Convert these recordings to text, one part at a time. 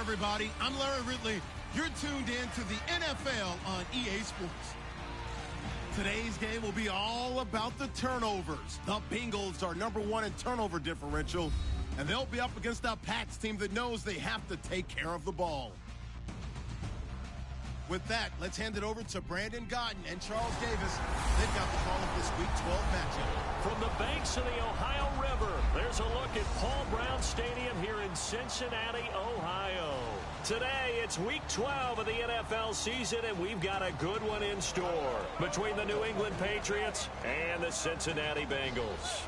everybody. I'm Larry Ridley. You're tuned in to the NFL on EA Sports. Today's game will be all about the turnovers. The Bengals are #1 in turnover differential, and they'll be up against a Pats team that knows they have to take care of the ball. With that, let's hand it over to Brandon Godden and Charles Davis. They've got the call of this Week 12 matchup. From the banks of the Ohio River, there's a look at Paul Brown Stadium here in Cincinnati, Ohio. Today, it's Week 12 of the NFL season, and we've got a good one in store between the New England Patriots and the Cincinnati Bengals.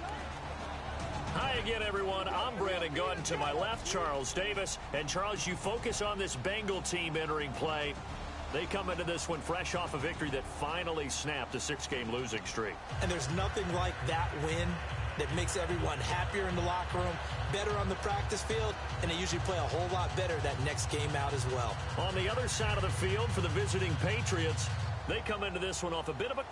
Hi again, everyone. I'm Brandon Godden. To my left, Charles Davis. And, Charles, you focus on this Bengal team entering play. They come into this one fresh off a victory that finally snapped a 6-game losing streak. And there's nothing like that win that makes everyone happier in the locker room, better on the practice field, and they usually play a whole lot better that next game out as well. On the other side of the field for the visiting Patriots, they come into this one off a bit of a...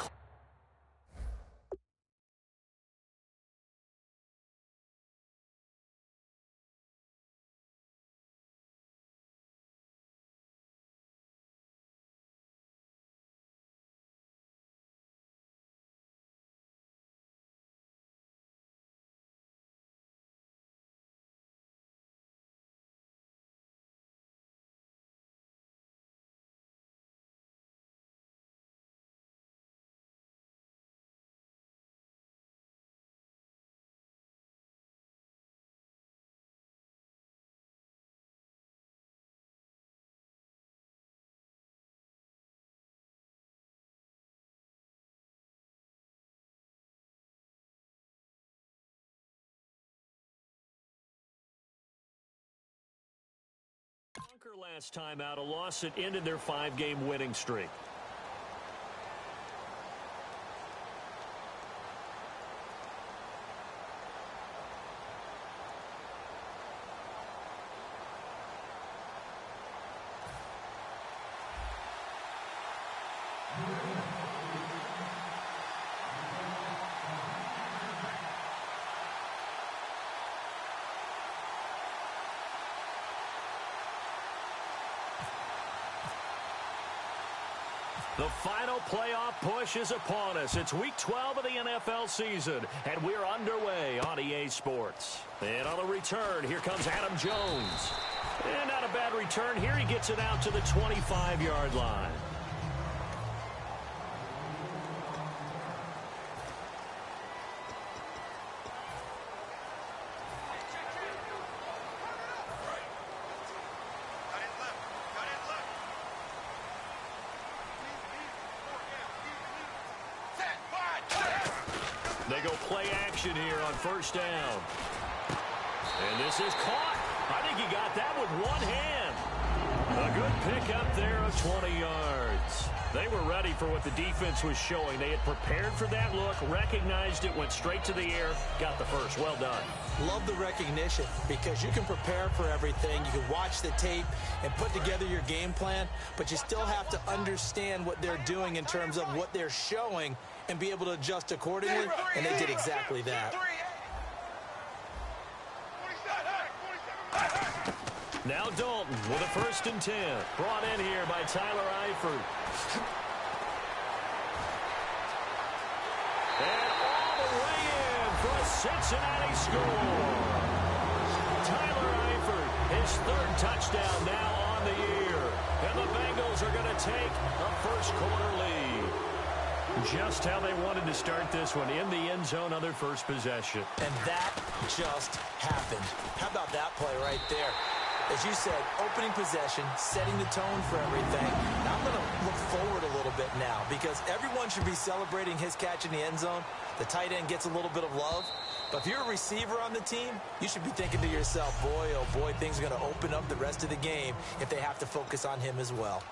Last time out, a loss that ended their 5-game winning streak. The final playoff push is upon us. It's Week 12 of the NFL season, and we're underway on EA Sports. And on the return, here comes Adam Jones. And not a bad return here. He gets it out to the 25-yard line. They go play action here on first down. And this is caught. I think he got that with one hand. A good pickup there of 20 yards. They were ready for what the defense was showing. They had prepared for that look, recognized it, went straight to the air, got the first. Well done. Love the recognition because you can prepare for everything. You can watch the tape and put together your game plan, but you still have to understand what they're doing in terms of what they're showing and be able to adjust accordingly, and they did exactly that. Now Dalton with a 1st and 10. Brought in here by Tyler Eifert. And all the way in for a Cincinnati score. Tyler Eifert, his 3rd touchdown now on the year. And the Bengals are going to take a first-quarter lead. Just how they wanted to start this one, in the end zone on their first possession. And that just happened. How about that play right there? As you said, opening possession, setting the tone for everything. Now I'm going to look forward a little bit now because everyone should be celebrating his catch in the end zone. The tight end gets a little bit of love. But if you're a receiver on the team, you should be thinking to yourself, boy, oh boy, things are going to open up the rest of the game if they have to focus on him as well.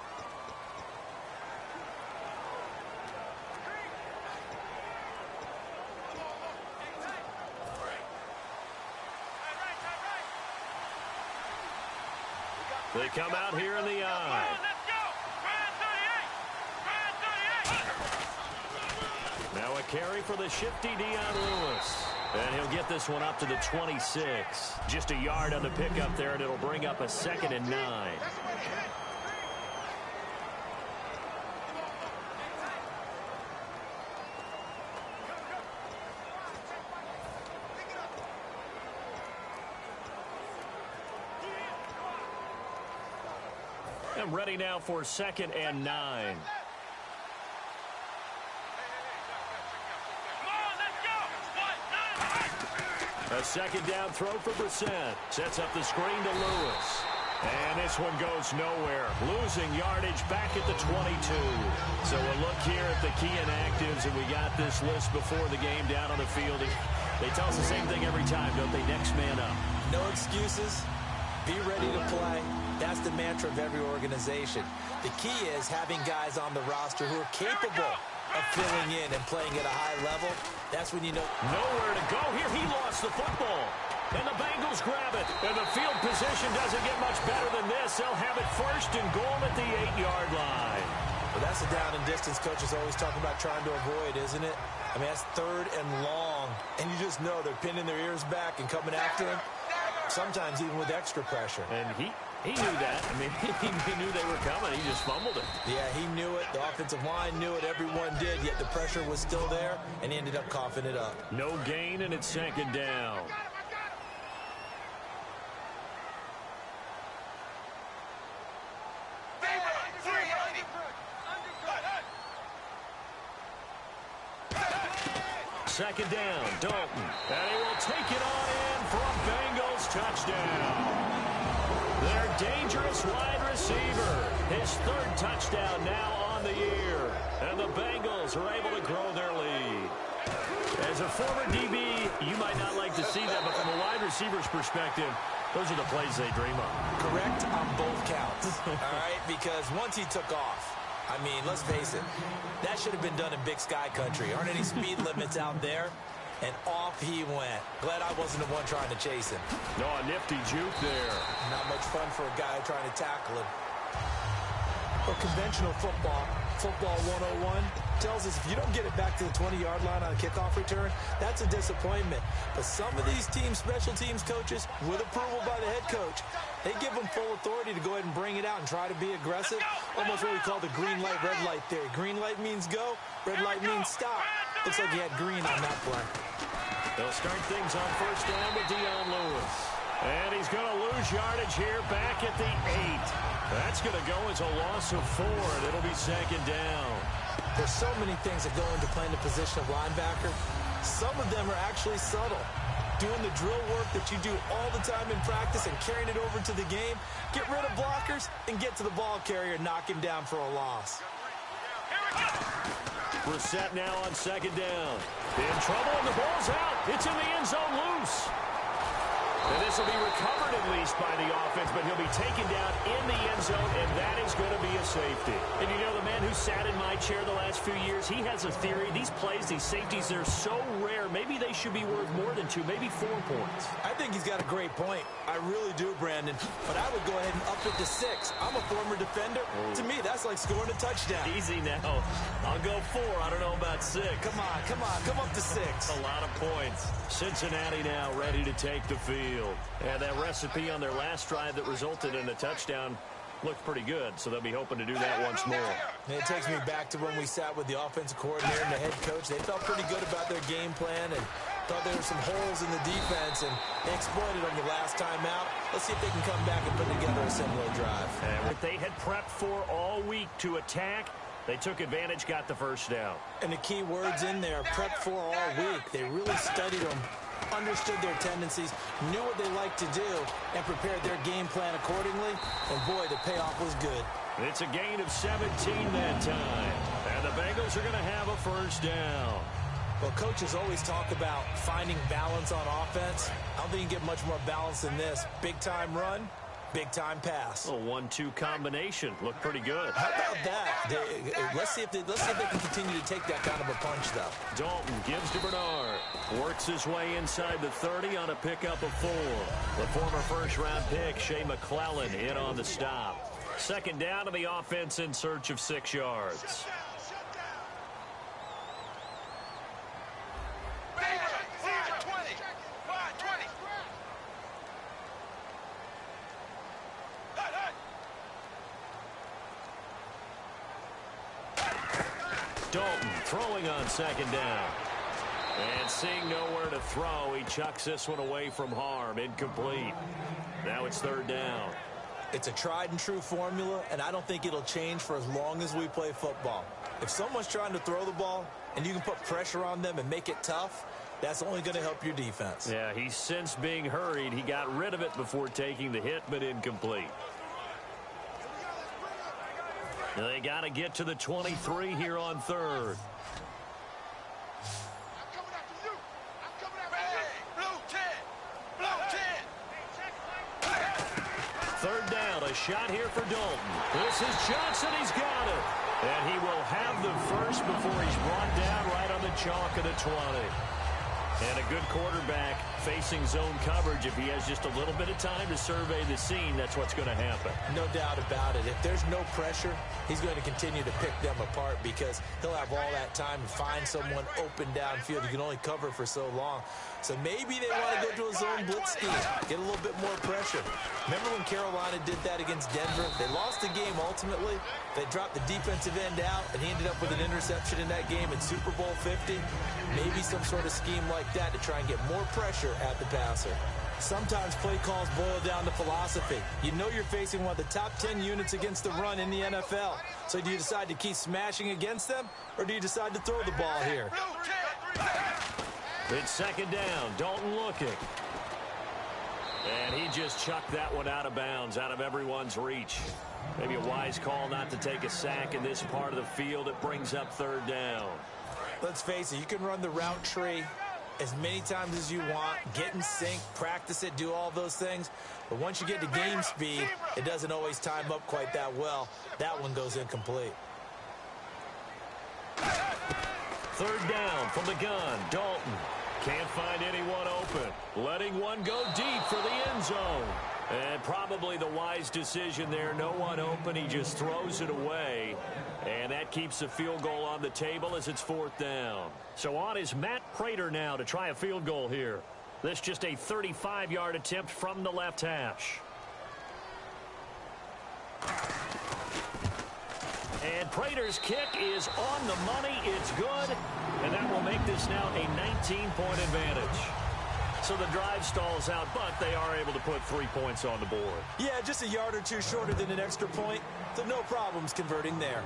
They come out here in the eye. Now a carry for the shifty Dion Lewis. And he'll get this one up to the 26. Just a yard on the pickup there, and it'll bring up a 2nd and 9. And ready now for 2nd and 9. A second down throw for Brissett. Sets up the screen to Lewis. And this one goes nowhere. Losing yardage back at the 22. So we'll look here at the key inactives, and we got this list before the game down on the field. They tell us the same thing every time, don't they? Next man up. No excuses. Be ready to play. That's the mantra of every organization. The key is having guys on the roster who are capable of filling in and playing at a high level. That's when you know. Nowhere to go here. He lost the football. And the Bengals grab it. And the field position doesn't get much better than this. They'll have it 1st and goal at the 8-yard line. Well, that's a down and distance coach is always talking about trying to avoid, isn't it? I mean, that's 3rd and long. And you just know they're pinning their ears back and coming after him. Sometimes even with extra pressure. And he knew that. I mean, he knew they were coming. He just fumbled it. Yeah, he knew it. The offensive line knew it. Everyone did, yet the pressure was still there, and he ended up coughing it up. No gain, and it's 2nd down. Second down, Dalton. And he will take it on in for a Bengals touchdown. Their dangerous wide receiver. His 3rd touchdown now on the year. And the Bengals are able to grow their lead. As a former DB, you might not like to see that, but from a wide receiver's perspective, those are the plays they dream of. Correct on both counts. All right, because once he took off, I mean, let's face it, that should have been done in Big Sky country. Aren't any speed limits out there? And off he went. Glad I wasn't the one trying to chase him. No, a nifty juke there. Not much fun for a guy trying to tackle him. Well, conventional football 101, tells us if you don't get it back to the 20-yard line on a kickoff return, that's a disappointment. But some of these teams, special teams coaches, with approval by the head coach, they give them full authority to go ahead and bring it out and try to be aggressive. Almost what we call the green light, red light theory. Green light means go, red light means stop. Looks like he had green on that play. They'll start things on 1st down with Dion Lewis. And he's going to lose yardage here back at the 8. That's going to go as a loss of 4, and it'll be 2nd down. There's so many things that go into playing the position of linebacker. Some of them are actually subtle. Doing the drill work that you do all the time in practice and carrying it over to the game. Get rid of blockers and get to the ball carrier and knock him down for a loss. Brissett now on 2nd down. In trouble, and the ball's out. It's in the end zone loose. And this will be recovered at least by the offense, but he'll be taken down in the end zone, and that is going to be a safety. And you know, the man who sat in my chair the last few years, he has a theory. These plays, these safeties, they're so rare. Maybe they should be worth more than 2, maybe 4 points. I think he's got a great point. I really do, Brandon. But I would go ahead and up it to 6. I'm a former defender. Oh. To me, that's like scoring a touchdown. Easy now. I'll go 4. I don't know about 6. Come up to 6. A lot of points. Cincinnati now ready to take the field. And that recipe on their last drive that resulted in a touchdown looked pretty good, so they'll be hoping to do that once more. And it takes me back to when we sat with the offensive coordinator and the head coach. They felt pretty good about their game plan and thought there were some holes in the defense, and they exploited them the last time out. Let's see if they can come back and put together a similar drive. And what they had prepped for all week to attack, they took advantage, got the 1st down. And the key words in there, prepped for all week. They really studied them, understood their tendencies, knew what they liked to do, and prepared their game plan accordingly. And boy, the payoff was good. It's a gain of 17 that time. And the Bengals are going to have a 1st down. Well, coaches always talk about finding balance on offense. I don't think you can get much more balance than this. Big-time run, big-time pass. A 1-2 combination. Looked pretty good. How about that? Let's see if they can continue to take that kind of a punch, though. Dalton gives to Bernard. Works his way inside the 30 on a pickup of 4. The former first-round pick, Shea McClellan, in on the stop. 2nd down to the offense in search of 6 yards. Dalton throwing on second down. And seeing nowhere to throw, he chucks this one away from harm. Incomplete. Now it's third down. It's a tried-and-true formula, and I don't think it'll change for as long as we play football. If someone's trying to throw the ball and you can put pressure on them and make it tough, that's only going to help your defense. Yeah, he's since being hurried. He got rid of it before taking the hit, but incomplete. They got to get to the 23 here on third. Third down, a shot here for Dalton. This is Johnson. He's got it. And he will have the first before he's brought down right on the chalk of the 20. And a good quarterback facing zone coverage. If he has just a little bit of time to survey the scene, that's what's going to happen. No doubt about it. If there's no pressure, he's going to continue to pick them apart because he'll have all that time to find someone open downfield. You can only cover for so long. So maybe they want to go to a zone blitz scheme, get a little bit more pressure. Remember when Carolina did that against Denver? They lost the game ultimately. They dropped the defensive end out, and he ended up with an interception in that game in Super Bowl 50. Maybe some sort of scheme like that to try and get more pressure at the passer. Sometimes play calls boil down to philosophy. You know you're facing one of the top 10 units against the run in the NFL. So do you decide to keep smashing against them, or do you decide to throw the ball here? It's second down. Dalton looking. And he just chucked that one out of bounds, out of everyone's reach. Maybe a wise call not to take a sack in this part of the field. It brings up third down. Let's face it, you can run the route tree as many times as you want, get in sync, practice it, do all those things. But once you get to game speed, it doesn't always time up quite that well. That one goes incomplete. Third down from the gun. Dalton can't find anyone open. Letting one go deep for the end zone. And probably the wise decision there. No one open. He just throws it away. And that keeps the field goal on the table as it's fourth down. So on is Matt Prater now to try a field goal here. This just a 35-yard attempt from the left hash. And Prater's kick is on the money. It's good. And that will make this now a 19-point advantage. So the drive stalls out, but they are able to put 3 points on the board. Yeah, just a yard or two shorter than an extra point. So no problems converting there.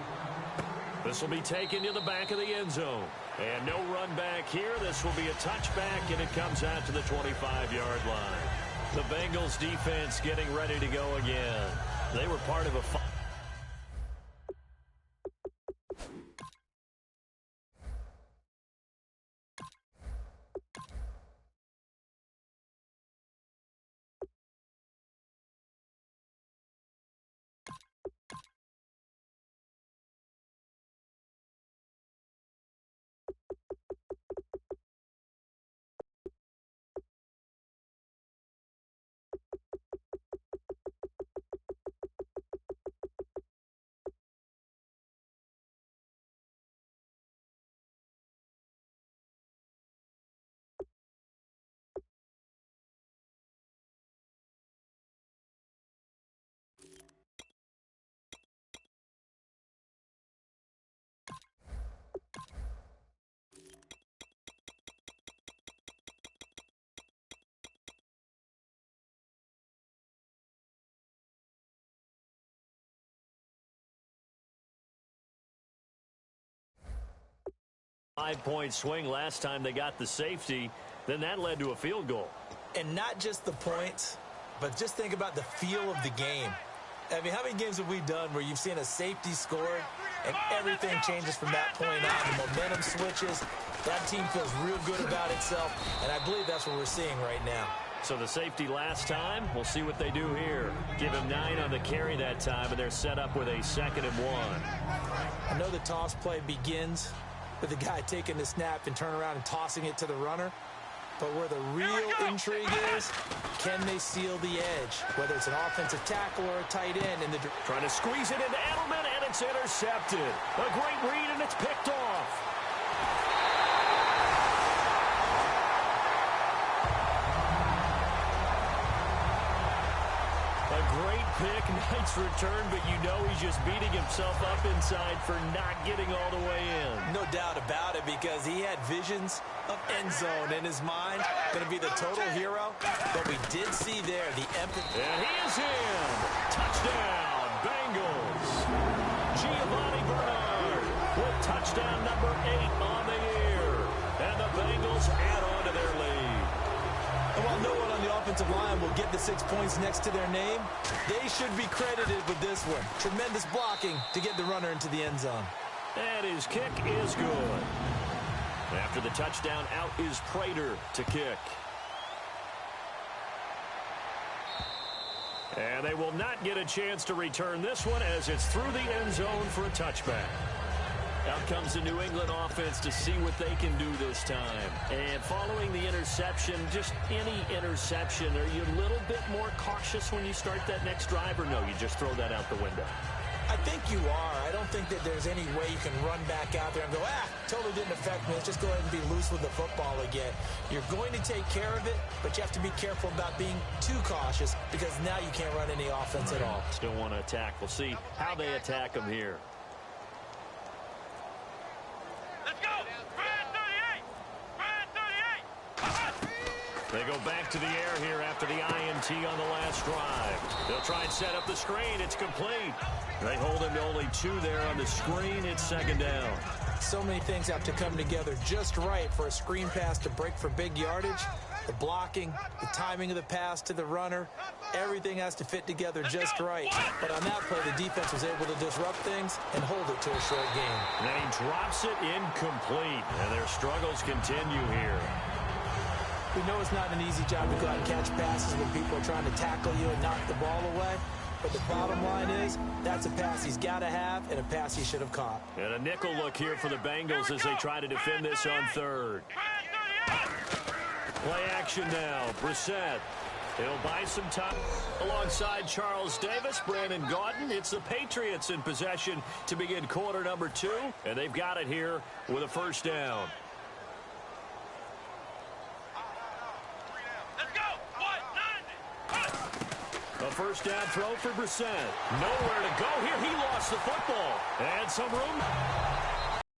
This will be taken to the back of the end zone. And no run back here. This will be a touchback, and it comes out to the 25-yard line. The Bengals defense getting ready to go again. They were part of a 5-point swing last time they got the safety. Then that led to a field goal. And not just the points, but just think about the feel of the game. I mean, how many games have we done where you've seen a safety score and everything changes from that point on? The momentum switches. That team feels real good about itself, and I believe that's what we're seeing right now. So the safety last time, we'll see what they do here. Give him 9 on the carry that time, and they're set up with a 2nd and 1. I know the toss play begins with the guy taking the snap and turn around and tossing it to the runner. But where the real intrigue is, can they seal the edge? Whether it's an offensive tackle or a tight end. Trying to squeeze it into Edelman, and it's intercepted. A great read, and it's picked off. A great pick, nice return, but you know he's just beating himself up inside for not getting all the way in. No doubt about it, because he had visions of end zone in his mind. Going to be the total hero, but we did see there the empathy. And he is in. Touchdown, Bengals. Giovanni Bernard with touchdown number 8 on the year. And the Bengals add on to their lead. And while no one on the offensive line will get the 6 points next to their name, they should be credited with this one. Tremendous blocking to get the runner into the end zone. And his kick is good. After the touchdown, out is Prater to kick. And they will not get a chance to return this one as it's through the end zone for a touchback. Out comes the New England offense to see what they can do this time. And following the interception, just any interception, are you a little bit more cautious when you start that next drive, or no, you just throw that out the window? I think you are. I don't think that there's any way you can run back out there and go, totally didn't affect me. Let's just go ahead and be loose with the football again. You're going to take care of it, but you have to be careful about being too cautious, because now you can't run any offense at all. Still want to attack. We'll see how they attack them here. Let's go! Brad 38! Brad 38! They go back to the air here after the INT on the last drive. They'll try and set up the screen. It's complete. They hold him to only 2 there on the screen. It's second down. So many things have to come together just right for a screen pass to break for big yardage. The blocking, the timing of the pass to the runner, everything has to fit together just right. But on that play, the defense was able to disrupt things and hold it to a short game. And then he drops it incomplete, and their struggles continue here. We know it's not an easy job to go out and catch passes when people are trying to tackle you and knock the ball away. But the bottom line is, that's a pass he's got to have and a pass he should have caught. And a nickel look here for the Bengals as they try to defend this on third. Play action now. Brissett. He'll buy some time. Alongside Charles Davis, Brandon Gaudin. It's the Patriots in possession to begin quarter number 2. And they've got it here with a first down. Let's go! 190! A first down throw for Brissett. Nowhere to go here. He lost the football. And some room.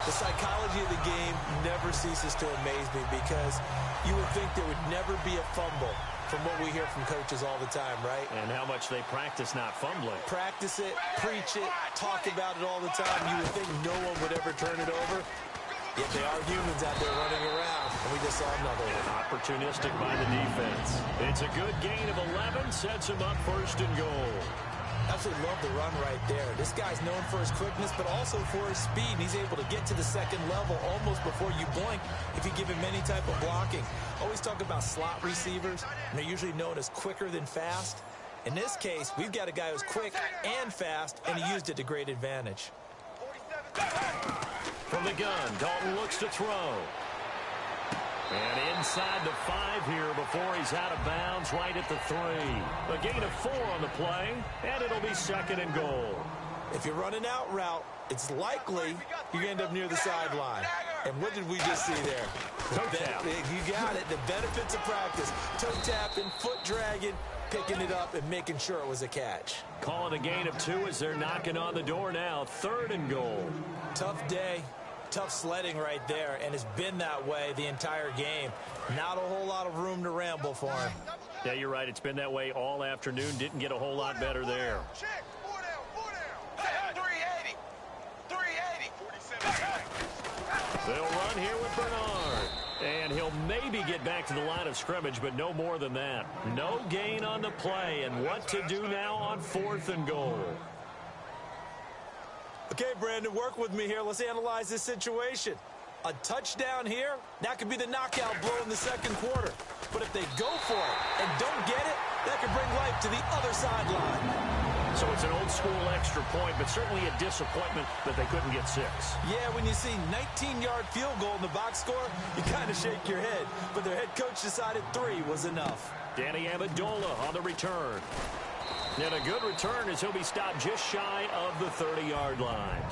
The psychology of the game never ceases to amaze me, because you would think there would never be a fumble from what we hear from coaches all the time, right? And how much they practice not fumbling. Practice it, preach it, talk about it all the time. You would think no one would ever turn it over. Yet they are humans out there running around, and we just saw another one. Opportunistic by the defense. It's a good gain of 11, sets him up first and goal. Absolutely love the run right there. This guy's known for his quickness, but also for his speed. And he's able to get to the second level almost before you blink if you give him any type of blocking. Always talk about slot receivers, and they're usually known as quicker than fast. In this case, we've got a guy who's quick and fast, and he used it to great advantage. From the gun, Dalton looks to throw. And inside the 5 here before he's out of bounds, right at the 3. A gain of 4 on the play, and it'll be second and goal. If you're running out route, it's likely you end up near the sideline. And what did we just see there? Toe tap. You got it. The benefits of practice. Toe tapping, foot dragging, picking it up, and making sure it was a catch. Calling a gain of 2 as they're knocking on the door now. Third and goal. Tough day. Tough sledding right there, and it's been that way the entire game. Not a whole lot of room to ramble for him. Yeah, you're right. It's been that way all afternoon. Didn't get a whole lot better there. Check! 4 down! 380! 380! They'll run here with Bernard. And he'll maybe get back to the line of scrimmage, but no more than that. No gain on the play, and what to do now on 4th and goal. Okay, Brandon, work with me here. Let's analyze this situation. A touchdown here, that could be the knockout blow in the second quarter. But if they go for it and don't get it, that could bring life to the other sideline. So it's an old-school extra point, but certainly a disappointment that they couldn't get 6. Yeah, when you see 19-yard field goal in the box score, you kind of shake your head. But their head coach decided 3 was enough. Danny Amendola on the return. And a good return as he'll be stopped just shy of the 30-yard line.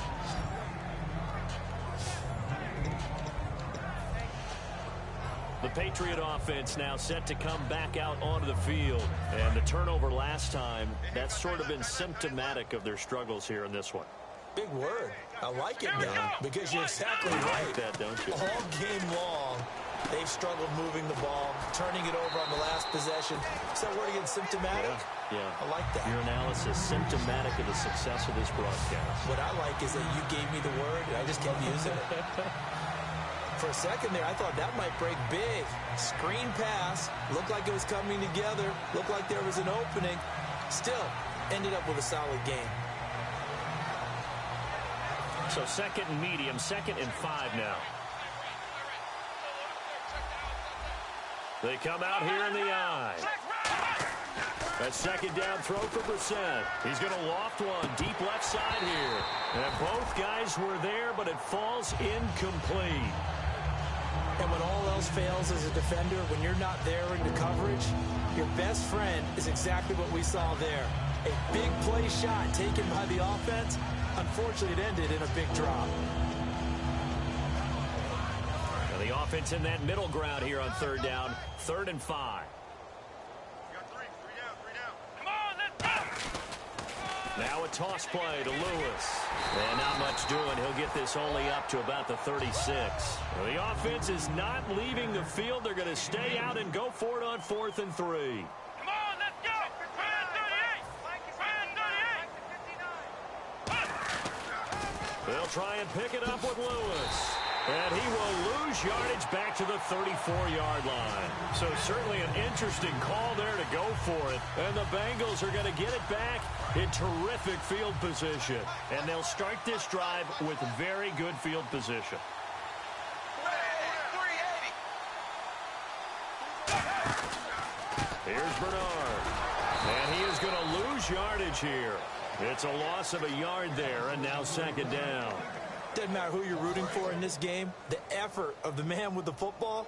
The Patriot offense now set to come back out onto the field. And the turnover last time, that's sort of been symptomatic of their struggles here in this one. Big word. I like it now because you're exactly right. I like that, don't you? All game long, they've struggled moving the ball, turning it over on the last possession. Is that word again, symptomatic? Yeah. I like that. Your analysis, symptomatic of the success of this broadcast. What I like is that you gave me the word, and I just kept using it. For a second there, I thought that might break big. Screen pass. Looked like it was coming together. Looked like there was an opening. Still, ended up with a solid game. So second and medium, 2nd and 5 now. They come out here in the eye. That second down throw for Brissett. He's going to loft one deep left side here. And both guys were there, but it falls incomplete. And when all else fails as a defender, when you're not there in the coverage, your best friend is exactly what we saw there. A big play shot taken by the offense. Unfortunately, it ended in a big drop. Now the offense in that middle ground here on 3rd down. 3rd and 5. Now a toss play to Lewis. And not much doing. He'll get this only up to about the 36. Well, the offense is not leaving the field. They're going to stay out and go for it on 4th and 3. Come on, let's go. 38. They'll try and pick it up with Lewis. And he will lose yardage back to the 34-yard line. So certainly an interesting call there to go for it. And the Bengals are going to get it back in terrific field position. And they'll start this drive with very good field position. 380. Here's Bernard. And he is going to lose yardage here. It's a loss of a yard there, and now 2nd down. Doesn't matter who you're rooting for in this game. The effort of the man with the football,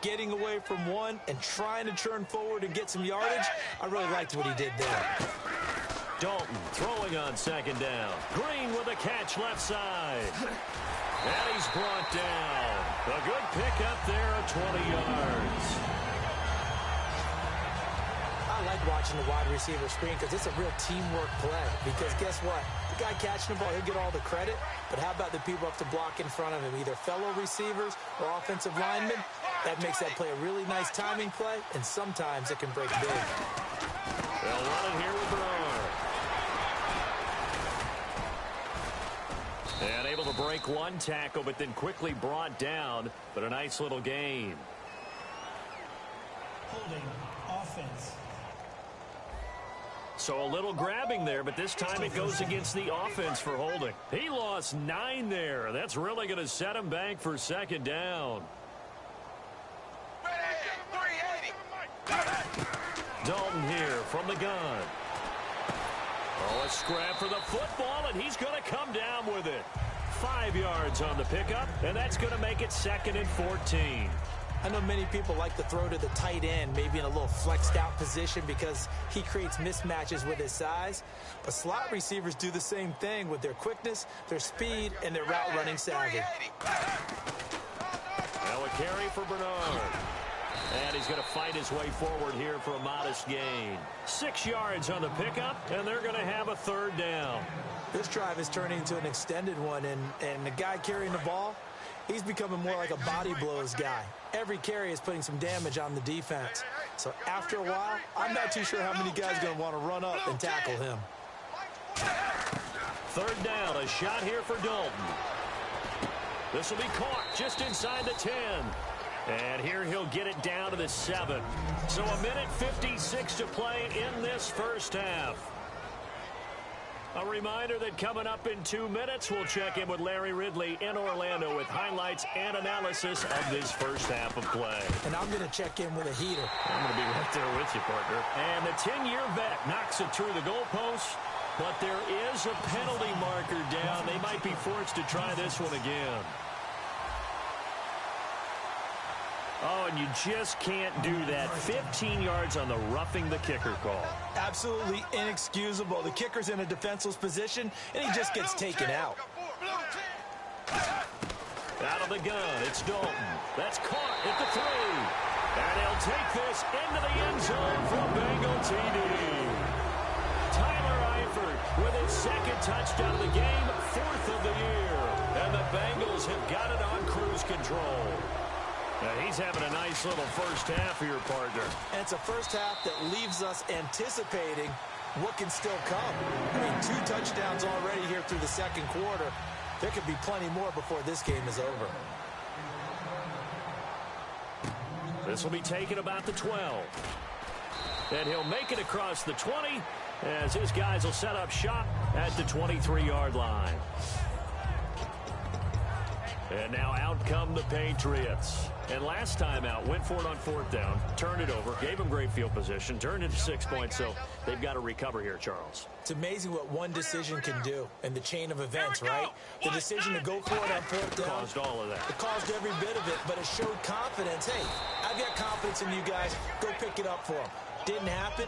getting away from one and trying to turn forward and get some yardage, I really liked what he did there. Dalton throwing on 2nd down. Green with a catch left side. And he's brought down. A good pickup there of 20 yards. I like watching the wide receiver screen because it's a real teamwork play. Because guess what? The guy catching the ball, he'll get all the credit. But how about the people up to block in front of him, either fellow receivers or offensive linemen? That makes that play a really nice timing play, and sometimes it can break big. They'll run it here with Bernard. And able to break one tackle, but then quickly brought down. But a nice little gain. Holding offense. So a little grabbing there, but this time it goes against the offense for holding. He lost 9 there. That's really going to set him back for 2nd down. 380. Dalton here from the gun. Oh, a scrap for the football, and he's going to come down with it. 5 yards on the pickup, and that's going to make it 2nd and 14. I know many people like to throw to the tight end, maybe in a little flexed out position because he creates mismatches with his size. But slot receivers do the same thing with their quickness, their speed, and their route running savvy. Now a carry for Bernard. And he's going to fight his way forward here for a modest gain. 6 yards on the pickup, and they're going to have a 3rd down. This drive is turning into an extended one, and the guy carrying the ball, he's becoming more like a body blows guy. Every carry is putting some damage on the defense. So after a while, I'm not too sure how many guys are going to want to run up and tackle him. 3rd down, a shot here for Dalton. This will be caught just inside the 10. And here he'll get it down to the 7. So a minute 56 to play in this first half. A reminder that coming up in 2 minutes, we'll check in with Larry Ridley in Orlando with highlights and analysis of this first half of play. And I'm going to check in with a heater. I'm going to be right there with you, partner. And the 10-year vet knocks it through the goalpost, but there is a penalty marker down. They might be forced to try this one again. Oh, and you just can't do that. 15 yards on the roughing the kicker call. Absolutely inexcusable. The kicker's in a defenseless position, and he just gets taken out. Out of the gun, it's Dalton. That's caught at the 3. And he'll take this into the end zone for a Bengal TD. Tyler Eifert with his second touchdown of the game, 4th of the year. And the Bengals have got it on cruise control. Now he's having a nice little first half here, partner. And it's a first half that leaves us anticipating what can still come. I mean, 2 touchdowns already here through the second quarter. There could be plenty more before this game is over. This will be taken about the 12. And he'll make it across the 20 as his guys will set up shop at the 23-yard line. And now out come the Patriots. And last time out, went for it on 4th down, turned it over, gave them great field position, turned it to 6 points, so they've got to recover here, Charles. It's amazing what one decision can do in the chain of events, right? The decision to go for it on 4th down. Caused all of that. It caused every bit of it, but it showed confidence. Hey, I've got confidence in you guys. Go pick it up for them. Didn't happen.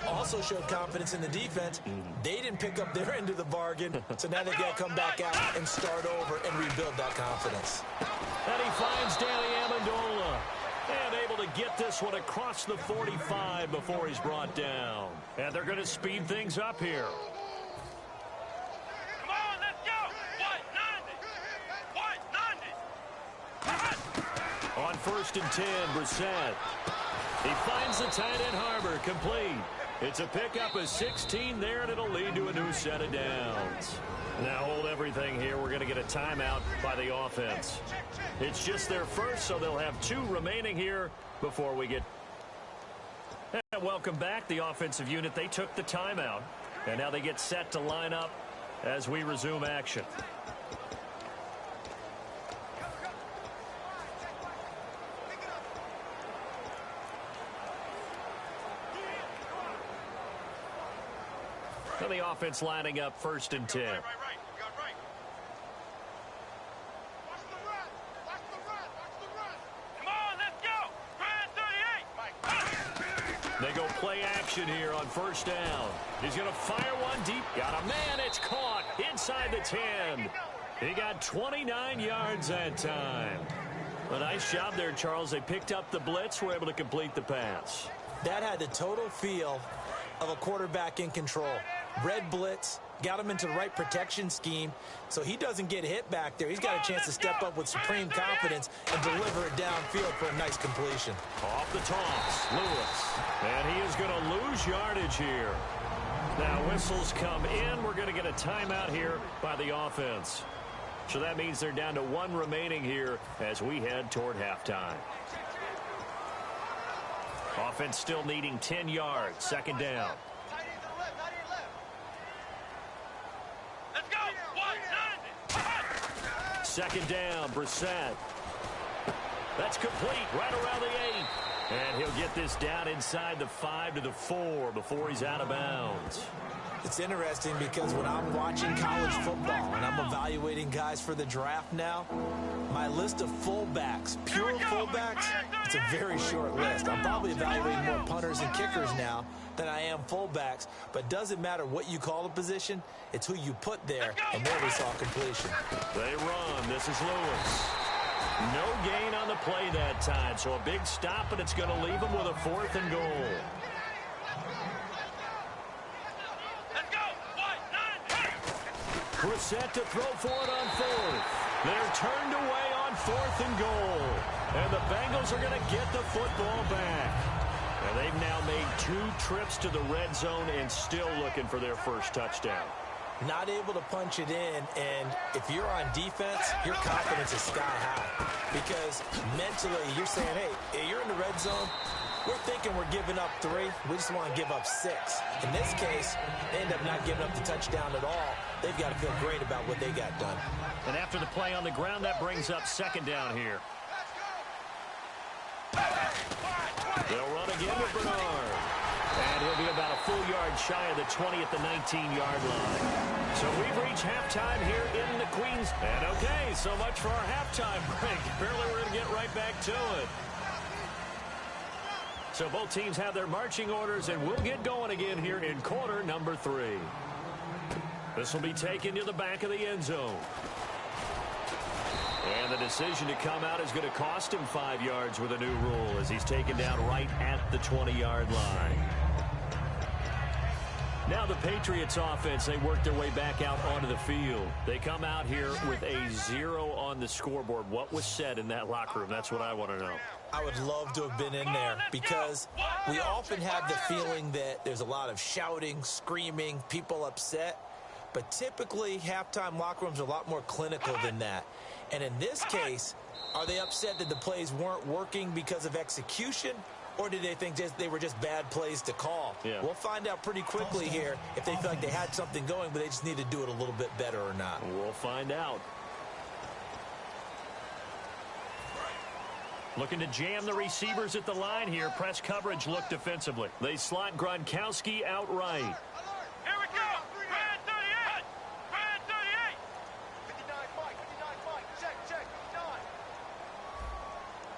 Also showed confidence in the defense. They didn't pick up their end of the bargain, so now they've got to come back out and start over and rebuild that confidence. And he finds Danny Amendola. And able to get this one across the 45 before he's brought down. And they're going to speed things up here. Come on, let's go. What? 90. On 1st and 10, Brissett. He finds the tight end Harbor, complete. It's a pickup of 16 there, and it'll lead to a new set of downs. Now hold everything here. We're going to get a timeout by the offense. It's just their first, so they'll have 2 remaining here before we get... And welcome back, the offensive unit. They took the timeout, and now they get set to line up as we resume action. And the offense lining up 1st and 10. Right. You got right. Watch the run. Watch the run. Come on, let's go. Grand 38. They go play action here on 1st down. He's going to fire one deep. Got a man. It's caught inside the 10. He got 29 yards that time. A nice job there, Charles. They picked up the blitz, were able to complete the pass. That had the total feel of a quarterback in control. Red blitz, got him into the right protection scheme, so he doesn't get hit back there. He's got a chance to step up with supreme confidence and deliver it downfield for a nice completion. Off the toss, Lewis. And he is going to lose yardage here. Now whistles come in. We're going to get a timeout here by the offense. So that means they're down to 1 remaining here as we head toward halftime. Offense still needing 10 yards. 2nd down. Let's go. 190. 2nd down, Brissett. That's complete right around the 8. And he'll get this down inside the 5 to the 4 before he's out of bounds. It's interesting because when I'm watching college football and I'm evaluating guys for the draft now, my list of fullbacks, pure fullbacks, it's a very short list. I'm probably evaluating more punters and kickers now than I am fullbacks, but doesn't matter what you call a position, it's who you put there, and there we saw completion. They run. This is Lewis. No gain on the play that time, so a big stop, and it's going to leave him with a 4th and goal. Brissett to throw for it on 4th. They're turned away on 4th and goal. And the Bengals are going to get the football back. And they've now made 2 trips to the red zone and still looking for their first touchdown. Not able to punch it in, and if you're on defense, your confidence is sky high. Because mentally, you're saying, hey, you're in the red zone. We're thinking we're giving up 3. We just want to give up 6. In this case, they end up not giving up the touchdown at all. They've got to feel great about what they got done. And after the play on the ground, that brings up 2nd down here. They'll run again with Bernard. And he'll be about a full yard shy of the 20 at the 19-yard line. So we've reached halftime here in the Queens. And okay, so much for our halftime break. Apparently we're going to get right back to it. So both teams have their marching orders, and we'll get going again here in quarter number 3. This will be taken to the back of the end zone. And the decision to come out is going to cost him 5 yards with a new rule as he's taken down right at the 20-yard line. Now the Patriots offense, they work their way back out onto the field. They come out here with a 0 on the scoreboard. What was said in that locker room? That's what I want to know. I would love to have been in there because we often have the feeling that there's a lot of shouting, screaming, people upset. But typically, halftime locker rooms are a lot more clinical than that. And in this case, are they upset that the plays weren't working because of execution? Or did they think they were just bad plays to call? Yeah. We'll find out pretty quickly here if they feel like they had something going, but they just need to do it a little bit better or not. We'll find out. Looking to jam the receivers at the line here. Press coverage look defensively. They slot Gronkowski out right. Here we go. Brand 38. Brand 38. 59 Mike. 59 Mike. Check. 59.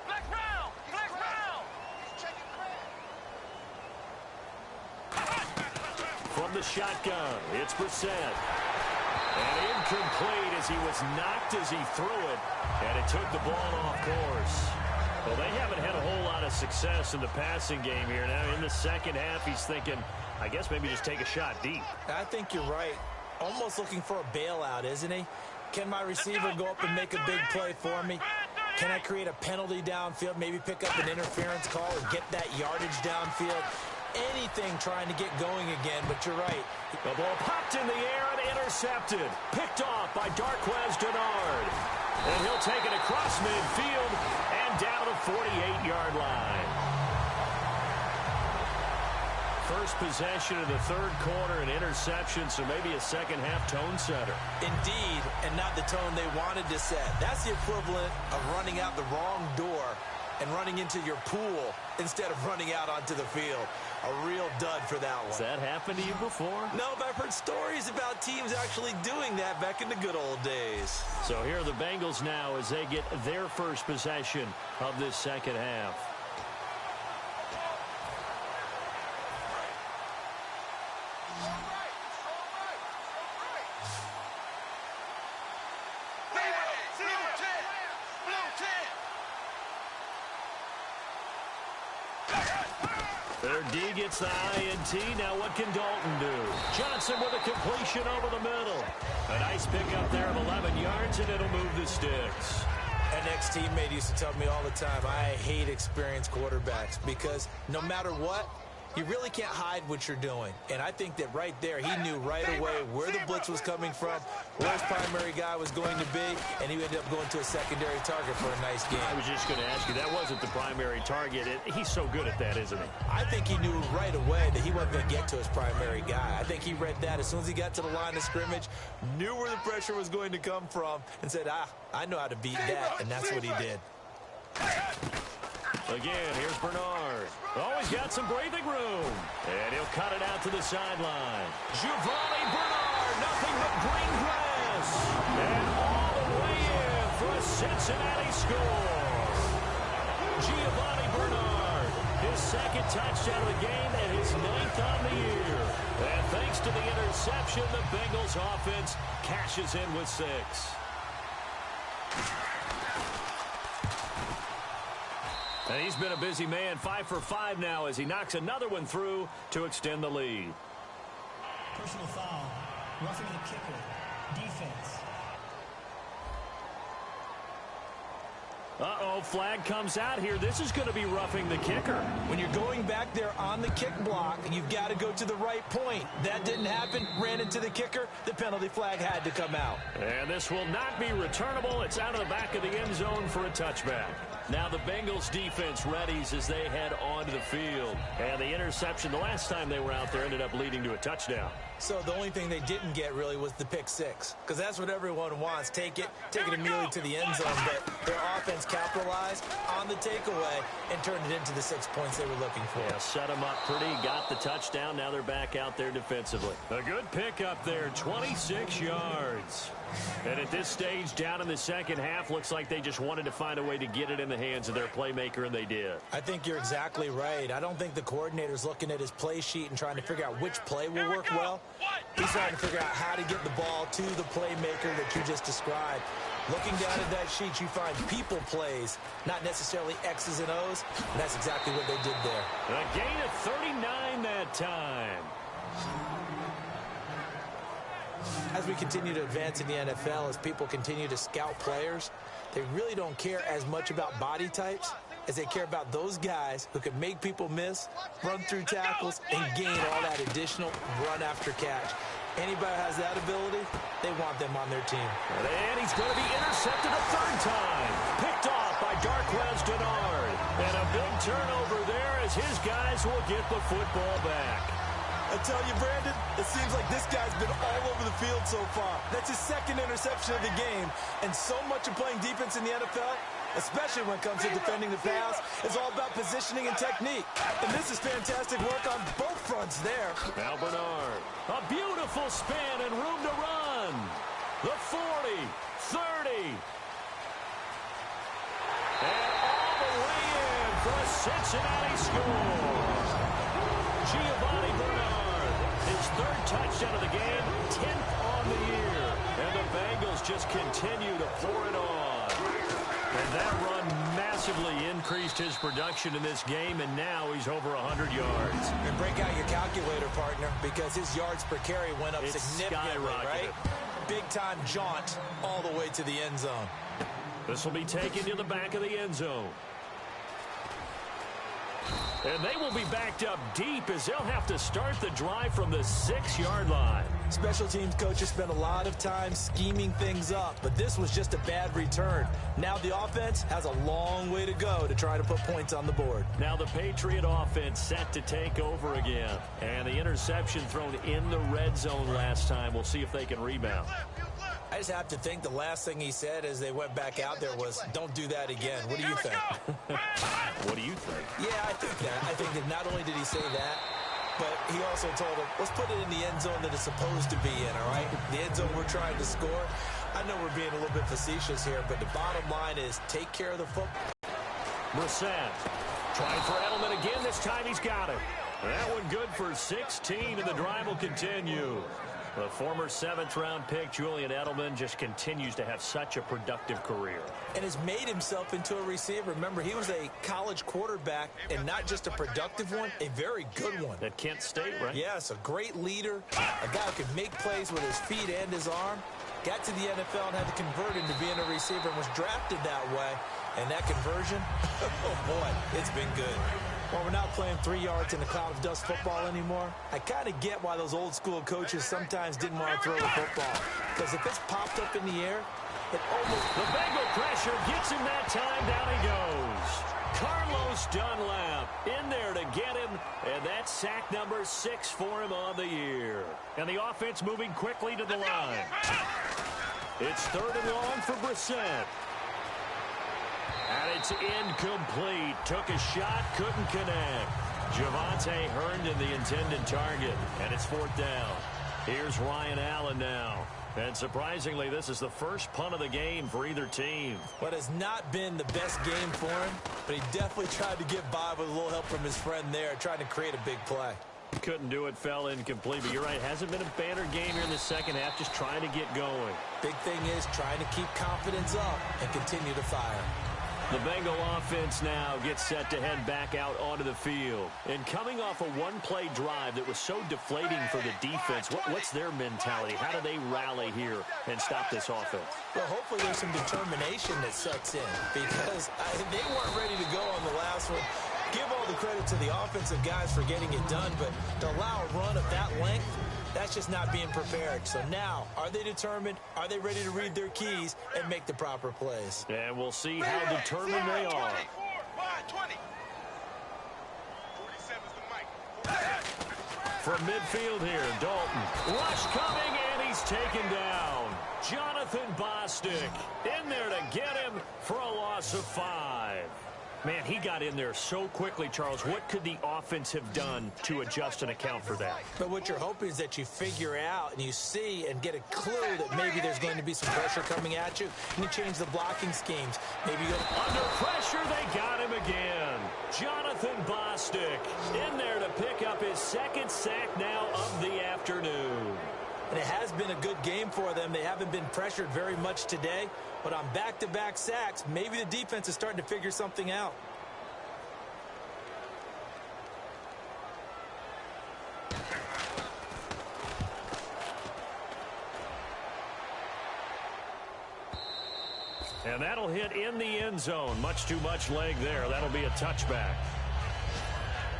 Flex round. Flex round. He's checking Brand. From the shotgun, it's Brissett. And incomplete as he was knocked as he threw it. And it took the ball off course. Well, they haven't had a whole lot of success in the passing game here. Now, in the second half, he's thinking, I guess maybe just take a shot deep. I think you're right. Almost looking for a bailout, isn't he? Can my receiver go up and make a big play for me? Can I create a penalty downfield, maybe pick up an interference call or get that yardage downfield? Anything trying to get going again, but you're right. The ball popped in the air and intercepted. Picked off by Darquez Dennard. And he'll take it across midfield and down the 48-yard line. First possession of the third quarter, an interception, so maybe a second-half tone setter. Indeed, and not the tone they wanted to set. That's the equivalent of running out the wrong door and running into your pool instead of running out onto the field. A real dud for that one. Has that happened to you before? No, but I've heard stories about teams actually doing that back in the good old days. So here are the Bengals now as they get their first possession of this second half. Their D gets the INT. Now what can Dalton do? Johnson with a completion over the middle. A nice pickup there of 11 yards, and it'll move the sticks. An ex-teammate used to tell me all the time, I hate experienced quarterbacks because no matter what, you really can't hide what you're doing. And I think that right there, he knew right away where the blitz was coming from, where his primary guy was going to be, and he ended up going to a secondary target for a nice game. I was just going to ask you, that wasn't the primary target. He's so good at that, isn't he? I think he knew right away that he wasn't going to get to his primary guy. I think he read that as soon as he got to the line of scrimmage, knew where the pressure was going to come from, and said, I know how to beat that, and that's what he did. Again, here's Bernard. Oh, he's got some breathing room. And he'll cut it out to the sideline. Giovanni Bernard, nothing but green grass. And all the way in for a Cincinnati score. Giovanni Bernard, his second touchdown of the game and his 9th on the year. And thanks to the interception, the Bengals offense cashes in with 6. And he's been a busy man, 5 for 5 now as he knocks another one through to extend the lead. Personal foul. Roughing the kicker. Defense. Uh-oh, flag comes out here. This is going to be roughing the kicker. When you're going back there on the kick block, you've got to go to the right point. That didn't happen. Ran into the kicker. The penalty flag had to come out. And this will not be returnable. It's out of the back of the end zone for a touchback. Now the Bengals defense readies as they head onto the field. And the interception the last time they were out there ended up leading to a touchdown. So the only thing they didn't get really was the pick 6. Because that's what everyone wants. Take it immediately to the end zone. But their offense capitalized on the takeaway and turned it into the 6 points they were looking for. Yeah, set them up pretty, got the touchdown. Now they're back out there defensively. A good pickup there, 26 yards. And at this stage, down in the second half, looks like they just wanted to find a way to get it in the hands of their playmaker, and they did. I think you're exactly right. I don't think the coordinator's looking at his play sheet and trying to figure out which play will work well. He's trying to figure out how to get the ball to the playmaker that you just described. Looking down at that sheet, you find people plays, not necessarily X's and O's, and that's exactly what they did there. A gain of 39 that time. As we continue to advance in the NFL, as people continue to scout players, they really don't care as much about body types as they care about those guys who can make people miss, run through tackles, and gain all that additional run after catch. Anybody who has that ability, they want them on their team. And he's going to be intercepted a third time. Picked off by Darquez Denard. And a big turnover there as his guys will get the football back. I tell you, Brandon, it seems like this guy's been all over the field so far. That's his second interception of the game. And so much of playing defense in the NFL, especially when it comes to defending the pass, is all about positioning and technique. And this is fantastic work on both fronts there. Now Bernard, a beautiful spin and room to run. The 40, 30. And all the way in for a Cincinnati score. Giovanni Bernard, his third touchdown of the game, 10th on the year. And the Bengals just continue to pour it on. And that run massively increased his production in this game, and now he's over 100 yards. And break out your calculator, partner, because his yards per carry went up significantly, right? Big-time jaunt all the way to the end zone. This will be taken to the back of the end zone. And they will be backed up deep as they'll have to start the drive from the 6-yard line. Special teams coaches spent a lot of time scheming things up, but this was just a bad return. Now the offense has a long way to go to try to put points on the board. Now the Patriot offense set to take over again. And the interception thrown in the red zone last time. We'll see if they can rebound. I just have to think the last thing he said as they went back out there was, don't do that again. What do you think? What do you think? Yeah, I think that. I think that not only did he say that, but he also told him, let's put it in the end zone that it's supposed to be in, all right? The end zone we're trying to score. I know we're being a little bit facetious here, but the bottom line is take care of the football. Brissett trying for Edelman again. This time he's got it. That one good for 16, and the drive will continue. The former 7th-round pick, Julian Edelman, just continues to have such a productive career. And has made himself into a receiver. Remember, he was a college quarterback, and not just a productive one, a very good one. At Kent State, right? Yes, a great leader, a guy who can make plays with his feet and his arm. Got to the NFL and had to convert into being a receiver and was drafted that way. And that conversion, oh boy, it's been good. Well, we're not playing 3 yards in a cloud of dust football anymore. I kind of get why those old school coaches sometimes didn't want to throw the football. Because if it's popped up in the air, it almost... The Bengal pressure gets him that time. Down he goes. Carlos Dunlap in there to get him. And that's sack number 6 for him on the year. And the offense moving quickly to the line. It's 3rd and long for Brissett. And it's incomplete. Took a shot, couldn't connect. Javonte Herndon, the intended target. And it's 4th down. Here's Ryan Allen now. And surprisingly, this is the first punt of the game for either team. What has not been the best game for him, but he definitely tried to get by with a little help from his friend there, trying to create a big play. Couldn't do it, fell incomplete. But you're right, hasn't been a banner game here in the second half, just trying to get going. Big thing is trying to keep confidence up and continue to fire. The Bengal offense now gets set to head back out onto the field. And coming off a one-play drive that was so deflating for the defense, what's their mentality? How do they rally here and stop this offense? Well, hopefully there's some determination that sets in because they weren't ready to go on the last one. Give all the credit to the offensive guys for getting it done, but to allow a run of that length, that's just not being prepared. So now, are they determined? Are they ready to read their keys and make the proper plays? And we'll see how determined they are. From midfield here, Dalton. Rush coming, and he's taken down. Jonathan Bostic in there to get him for a loss of 5. Man, he got in there so quickly, Charles. What could the offense have done to adjust and account for that? But what you're hoping is that you figure out and you see and get a clue that maybe there's going to be some pressure coming at you, and you change the blocking schemes. Maybe you go under pressure. They got him again. Jonathan Bostic in there to pick up his 2nd sack now of the afternoon. and it has been a good game for them. They haven't been pressured very much today, but on back-to-back sacks, maybe the defense is starting to figure something out. And that'll hit in the end zone. Much too much leg there. That'll be a touchback.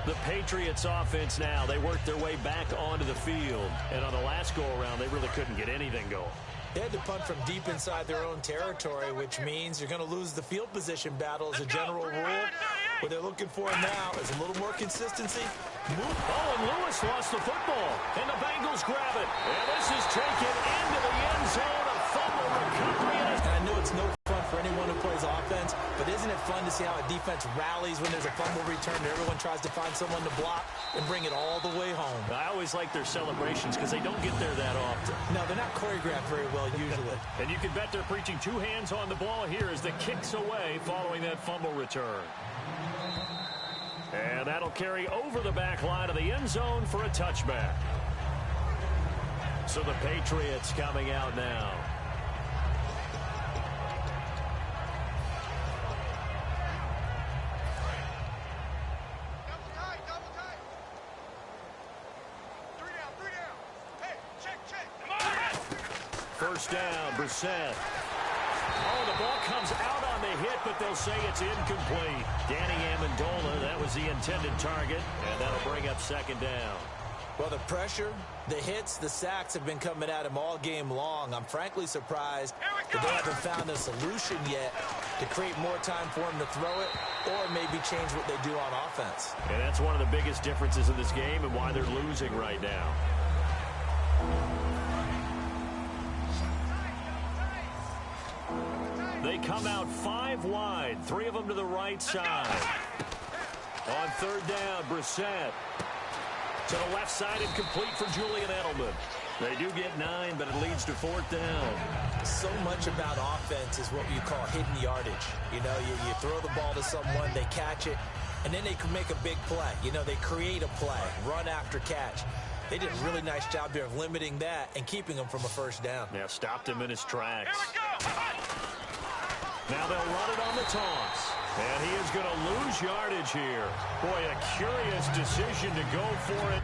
The Patriots offense now, they worked their way back onto the field. And on the last go-around, they really couldn't get anything going. They had to punt from deep inside their own territory, which means you're going to lose the field position battle as a general rule. What they're looking for now is a little more consistency. Oh, and Lewis lost the football. And the Bengals grab it. And this is taken into the end zone. A fumble recovery. And I know it's no fun for anyone who plays offense, but isn't it fun to see how a defense rallies when there's a fumble return and everyone tries to find someone to block and bring it all the way home? I always like their celebrations because they don't get there that often. No, they're not choreographed very well usually. And you can bet they're preaching two hands on the ball here as the kick's away following that fumble return. And that'll carry over the back line of the end zone for a touchback. So the Patriots coming out now. Double tight. 3 down. Hey, check. Come on. First down, Brissett. Oh, the ball comes out on the hit, but they'll say it's incomplete. Danny Amendola, that was the intended target, and that'll bring up second down. Well, the pressure, the hits, the sacks have been coming at him all game long. I'm frankly surprised that they haven't found a solution yet to create more time for him to throw it or maybe change what they do on offense. And that's one of the biggest differences in this game and why they're losing right now. They come out 5 wide, 3 of them to the right side. On third down, Brissett. To the left side and complete for Julian Edelman. They do get 9, but it leads to fourth down. So much about offense is what you call hidden yardage. You know, you throw the ball to someone, they catch it, and then they can make a big play. You know, they create a play, run after catch. They did a really nice job here of limiting that and keeping him from a first down. Yeah, stopped him in his tracks. Now they'll run it on the toss. And he is going to lose yardage here. Boy, a curious decision to go for it.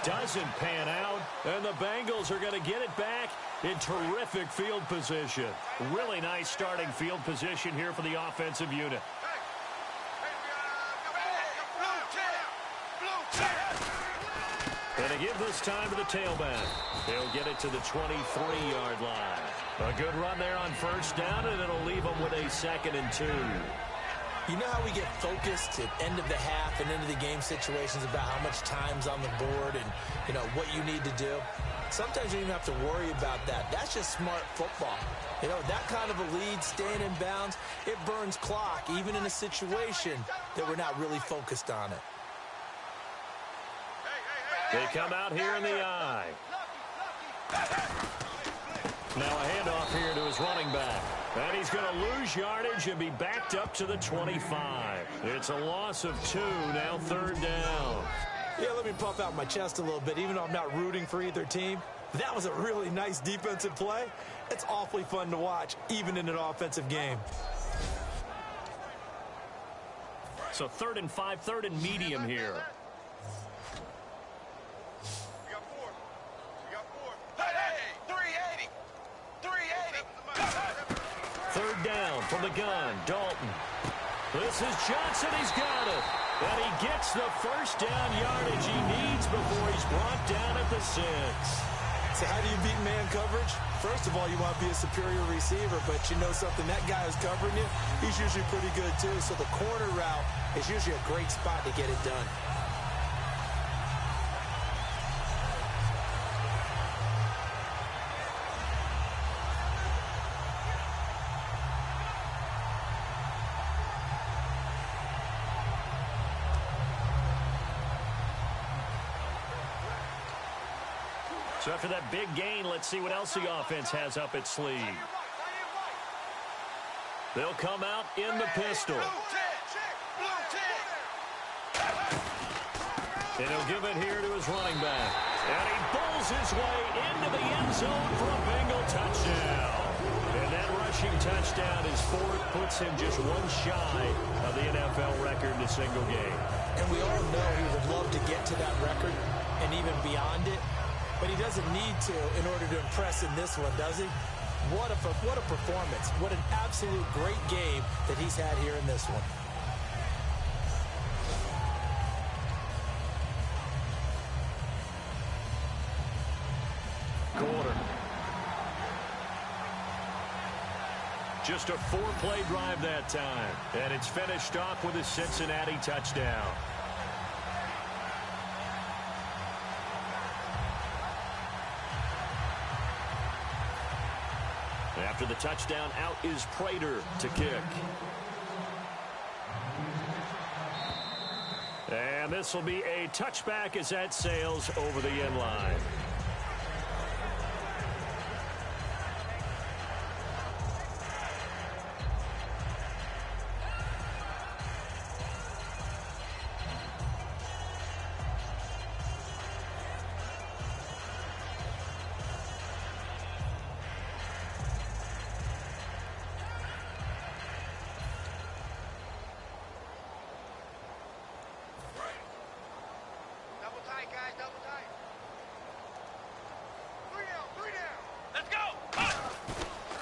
Doesn't pan out, and the Bengals are going to get it back in terrific field position. Really nice starting field position here for the offensive unit. And to give this time to the tailback. He'll get it to the 23-yard line. A good run there on first down, and it'll leave them with a 2nd and 2. You know how we get focused at end of the half and end of the game situations about how much time's on the board and, you know, what you need to do? Sometimes you don't even have to worry about that. That's just smart football. You know, that kind of a lead, staying in bounds, it burns clock, even in a situation that we're not really focused on it. They come out here in the eye. Now a handoff here to his running back. And he's going to lose yardage and be backed up to the 25. It's a loss of 2, now 3rd down. Yeah, let me puff out my chest a little bit, even though I'm not rooting for either team. That was a really nice defensive play. It's awfully fun to watch, even in an offensive game. So 3rd and 5, 3rd and medium here. Third down from the gun, Dalton. This is Johnson, he's got it. And he gets the first down yardage he needs before he's brought down at the 6. So how do you beat man coverage? First of all, you want to be a superior receiver, but you know something, that guy who's covering you, he's usually pretty good too. So the corner route is usually a great spot to get it done. So after that big gain, let's see what else the offense has up its sleeve. They'll come out in the pistol. And he'll give it here to his running back. And he pulls his way into the end zone for a Bengal touchdown. And that rushing touchdown is 4th, puts him just 1 shy of the NFL record in a single game. And we all know he would love to get to that record and even beyond it. But he doesn't need to in order to impress in this one, does he? What a performance. What an absolute great game that he's had here in this one. Quarter. Just a 4-play drive that time. And it's finished off with a Cincinnati touchdown. After the touchdown, out is Prater to kick. And this will be a touchback as that sails over the end line.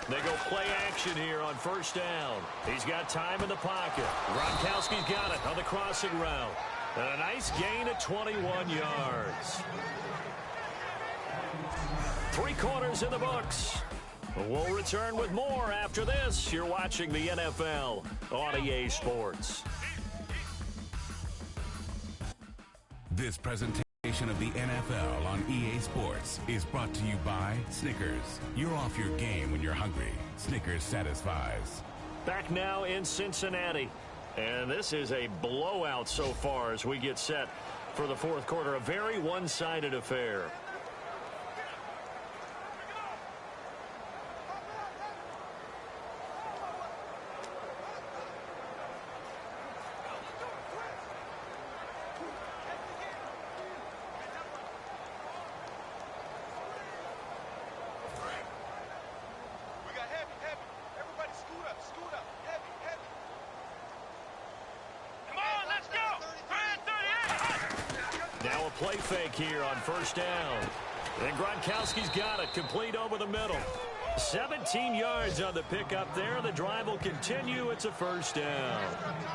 They go play action here on first down. He's got time in the pocket. Gronkowski's got it on the crossing route. And a nice gain of 21 yards. 3 quarters in the books. We'll return with more after this. You're watching the NFL on EA Sports. This presentation of the NFL on EA Sports is brought to you by Snickers. You're off your game when you're hungry. Snickers satisfies. Back now in Cincinnati. And this is a blowout so far as we get set for the 4th quarter. A very one-sided affair. play fake here on first down. And Gronkowski's got it, complete over the middle. 17 yards on the pickup there. The drive will continue. It's a first down.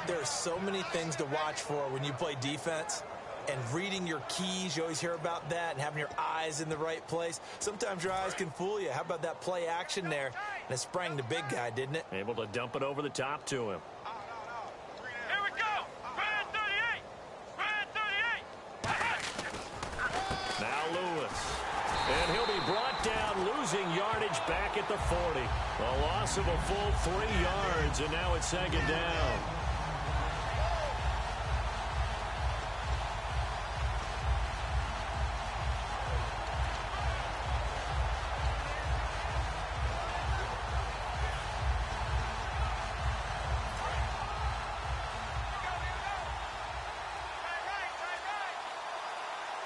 There are so many things to watch for when you play defense. And reading your keys, you always hear about that, and having your eyes in the right place. Sometimes your eyes can fool you. How about that play action there? And it sprang the big guy, didn't it? Able to dump it over the top to him. Here we go. Brand 38. Brand 38. Now Lewis. And he'll be brought down, losing yardage back at the 40. A loss of a full 3 yards, and now it's second down.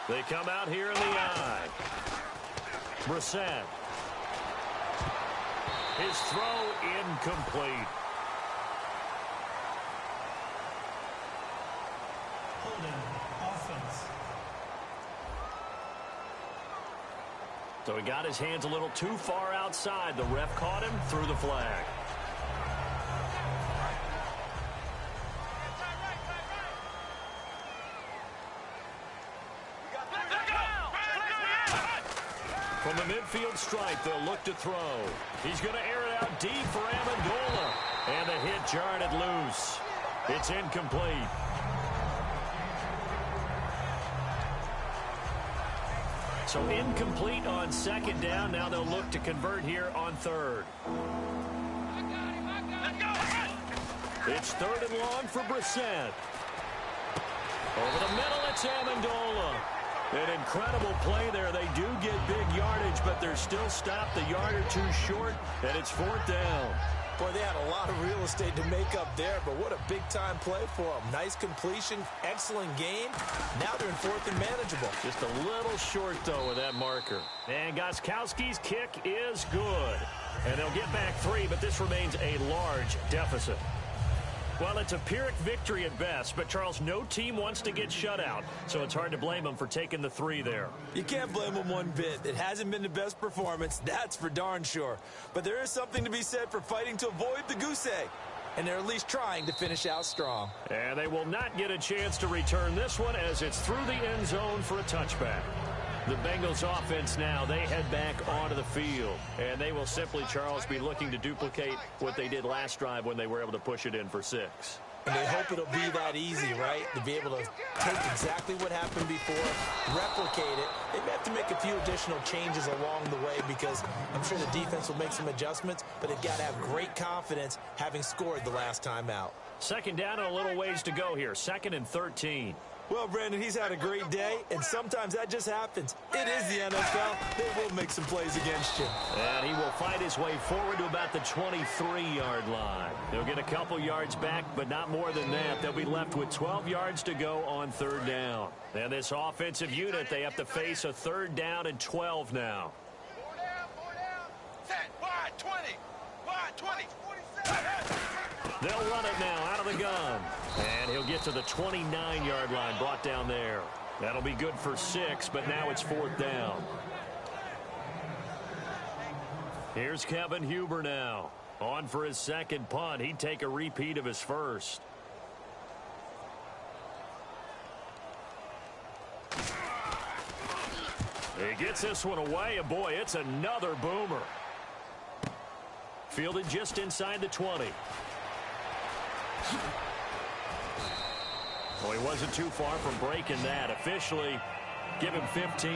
They come out here in the eye. Brissett. His throw incomplete. Holding. Offense. So he got his hands a little too far outside. The ref caught him, threw the flag. From the midfield stripe, they'll look to throw. He's going to air it out deep for Amendola. And the hit jarred it loose. It's incomplete. So incomplete on second down. Now they'll look to convert here on third. It's third and long for Brissett. Over the middle, it's Amendola. An incredible play there. They do get big yardage, but they're still stopped a yard or two short, and it's fourth down. Boy, they had a lot of real estate to make up there, but what a big-time play for them. Nice completion, excellent game. Now they're in fourth and manageable. Just a little short, though, with that marker. And Gostkowski's kick is good. And they'll get back 3, but this remains a large deficit. Well, it's a Pyrrhic victory at best, but, Charles, no team wants to get shut out, so it's hard to blame them for taking the 3 there. You can't blame them one bit. It hasn't been the best performance, that's for darn sure. But there is something to be said for fighting to avoid the goose egg, and they're at least trying to finish out strong. And they will not get a chance to return this one as it's through the end zone for a touchback. The Bengals offense now, they head back onto the field. And they will simply, Charles, be looking to duplicate what they did last drive when they were able to push it in for 6. And they hope it'll be that easy, right? To be able to take exactly what happened before, replicate it. They may have to make a few additional changes along the way because I'm sure the defense will make some adjustments, but they've got to have great confidence having scored the last time out. Second down and a little ways to go here. 2nd and 13. Well, Brandon, he's had a great day, and sometimes that just happens. It is the NFL. They will make some plays against you. And he will fight his way forward to about the 23-yard line. They'll get a couple yards back, but not more than that. They'll be left with 12 yards to go on third down. And this offensive unit, they have to face a third down and 12 now. 4 down. Set. Wide 20. Wide 20. 47. They'll run it now out of the gun. And he'll get to the 29-yard line, brought down there. That'll be good for 6, but now it's fourth down. Here's Kevin Huber now. On for his second punt. He'd take a repeat of his first. He gets this one away, and boy, it's another boomer. Fielded just inside the 20. Well, he wasn't too far from breaking that. Officially, give him 15.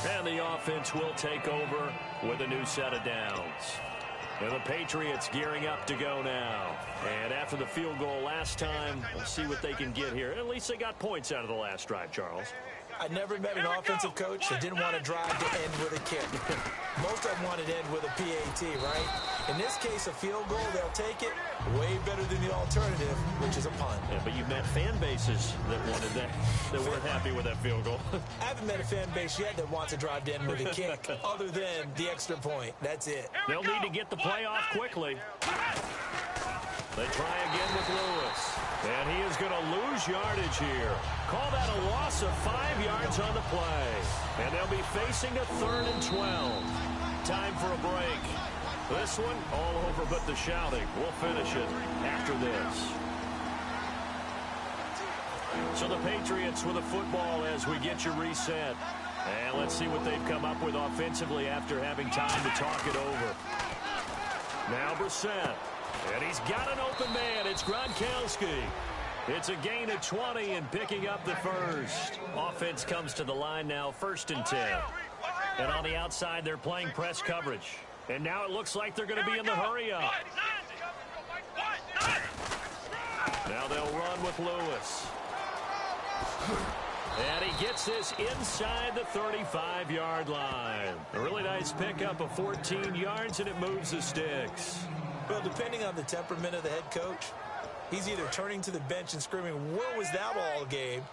And the offense will take over with a new set of downs. And the Patriots gearing up to go now. And after the field goal last time, we'll see what they can get here. At least they got points out of the last drive, Charles. I never met an offensive coach that didn't want to drive to end with a kick. Most of them wanted to end with a PAT, right? In this case, a field goal, they'll take it. Way better than the alternative, which is a punt. Yeah, but you've met fan bases that wanted that weren't happy with that field goal. I haven't met a fan base yet that wants to drive to end with a kick, other than the extra point. That's it. They'll need to get the play off quickly. They try again with Lewis. And he is going to lose yardage here. Call that a loss of 5 yards on the play. And they'll be facing a 3rd and 12. Time for a break. This one, all over but the shouting. We'll finish it after this. So the Patriots with a football as we get you reset. And let's see what they've come up with offensively after having time to talk it over. Now Brissett. And he's got an open man. It's Gronkowski. It's a gain of 20 and picking up the first. Offense comes to the line now, 1st and 10. And on the outside, they're playing press coverage. And now it looks like they're going to be in the hurry-up. Now they'll run with Lewis. And he gets this inside the 35-yard line. A really nice pickup of 14 yards, and it moves the sticks. Well, depending on the temperament of the head coach, he's either turning to the bench and screaming, where was that all game?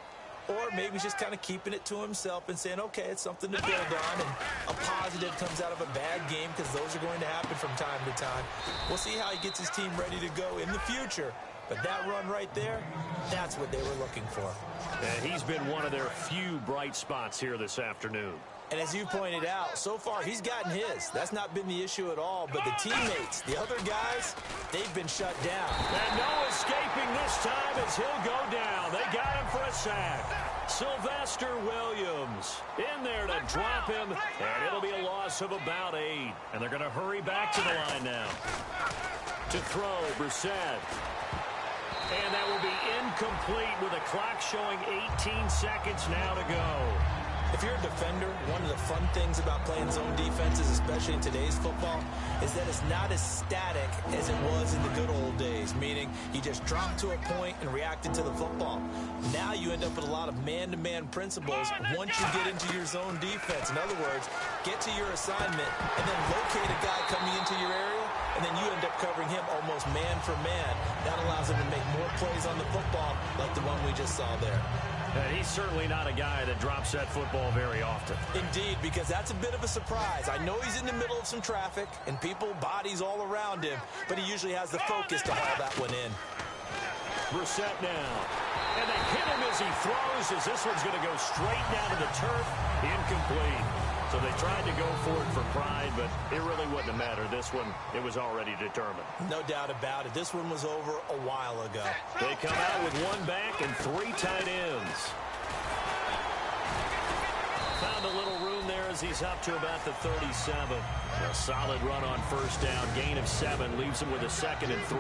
Or maybe he's just kind of keeping it to himself and saying, okay, it's something to build on, and a positive comes out of a bad game because those are going to happen from time to time. We'll see how he gets his team ready to go in the future. But that run right there, that's what they were looking for. And he's been one of their few bright spots here this afternoon. And as you pointed out, so far he's gotten his. That's not been the issue at all. But the teammates, the other guys, they've been shut down. And no escaping this time as he'll go down. They got him for a sack. Sylvester Williams in there to drop him. And it'll be a loss of about 8. And they're going to hurry back to the line now. To throw, Brissett. And that will be incomplete with a clock showing 18 seconds now to go. If you're a defender, one of the fun things about playing zone defenses, especially in today's football, is that it's not as static as it was in the good old days, meaning you just dropped to a point and reacted to the football. Now you end up with a lot of man-to-man principles once you get into your zone defense. In other words, get to your assignment and then locate a guy coming into your area, and then you end up covering him almost man for man. That allows him to make more plays on the football like the one we just saw there. And he's certainly not a guy that drops that football very often. Indeed, because that's a bit of a surprise. I know he's in the middle of some traffic and people, bodies all around him, but he usually has the focus to haul that one in. Brissett now. And they hit him as he throws, as this one's going to go straight down to the turf. Incomplete. So they tried to go for it for pride, but it really wouldn't have mattered. This one, it was already determined. No doubt about it. This one was over a while ago. They come out with 1 back and 3 tight ends. Found a little room there as he's up to about the 37. A solid run on 1st down. Gain of 7 leaves him with a 2nd and 3.